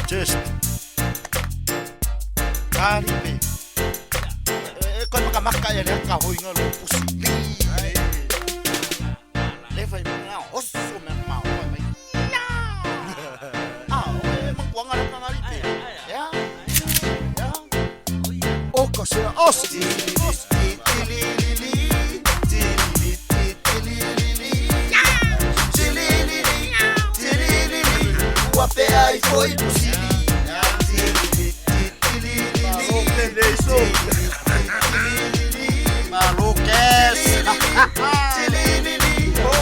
Just Karibe Koy makamaka ya le kahoy nga lo pusili Le fay mga oso me mau may magkuha nga lang Karibe Ya O kasi os Wape ai foi pusili Maluques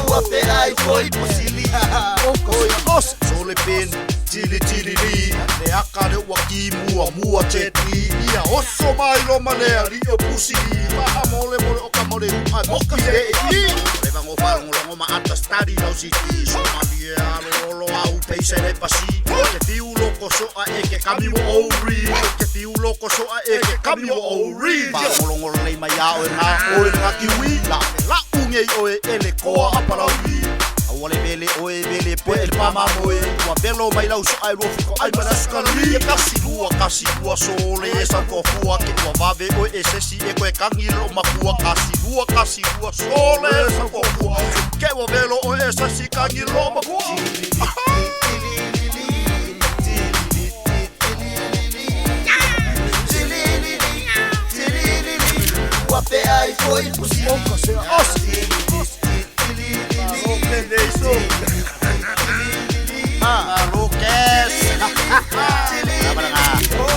Wape ai foi pusili Os Solepin Tili tili li Ne akare waki mua chetli Ia oso mai loma lea rio pusili Maha mole oka mole ai moki rei Leva ngofaro ngolongo ma atas tadi lau siki Somalia lolo au peisere pasi Ke tiu loko soa eke kami wo ouri Ke tiu loko soa eke kami wo ouri Ba ngolongo lei mai ao e nga kiwi La unge oe ele koa aparaui Awale bele oe bele po el pama moe Wa belo mai lau so ai rofiko ai manasukari Kasi lua sole e sa kofua Ke ua vave oe e sesi e koe kangilo makua Kasi lua sole e sa kofua Ke ua belo oe e sesi kangilo makua Wape ai foi pusili Oka se osi Maluques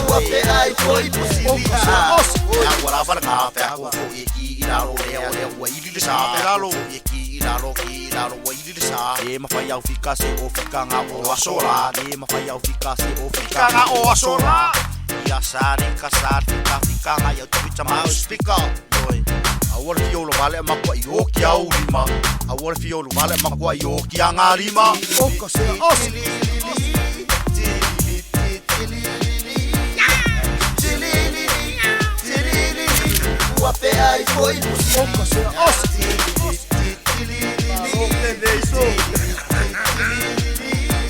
Wape ai foi pusili Oka se osi Agora para nga Peko eki ilaro leo wa ililisa Pelalo eki ilaro wa ililisa E mawhai au fika se o fika nga o asora E mawhai au fika se o fika nga o asora Ia sari kasar fika nga iau tuwita mau spika Awar fiolo vale makwa yoki au lima Awar fiolo vale makwa yoki anga lima Oka se osi Wape ai foi Oka se osi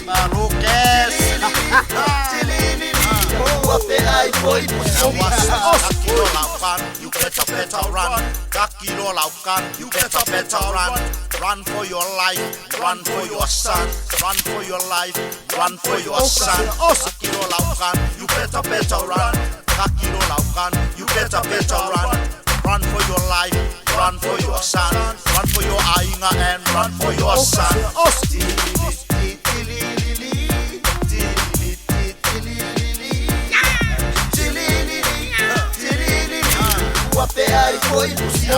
Maluques Wape ai foi Kakilo laukan, you better run Kakilo laukan, you better run Run for your life, run for your son Run for your life, run for your son Kakilo laukan, you better run Kakilo laukan, you better run Run for your life, run for your son Run for your ainga and run for your son Wape ai foi pusili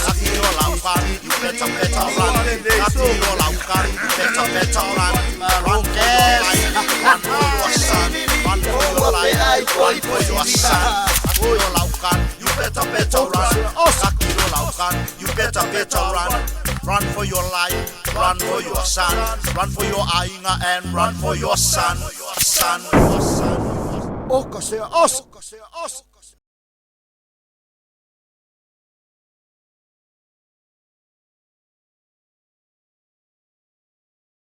Kakilo laukan, you better run Kakilo laukan, you better run Maluques Run for your son Run for your life, run for your son Kakilo laukan, you better run Kakilo laukan, you better run Run for your life, run for your son Run for your ainga and run for your son Oka se os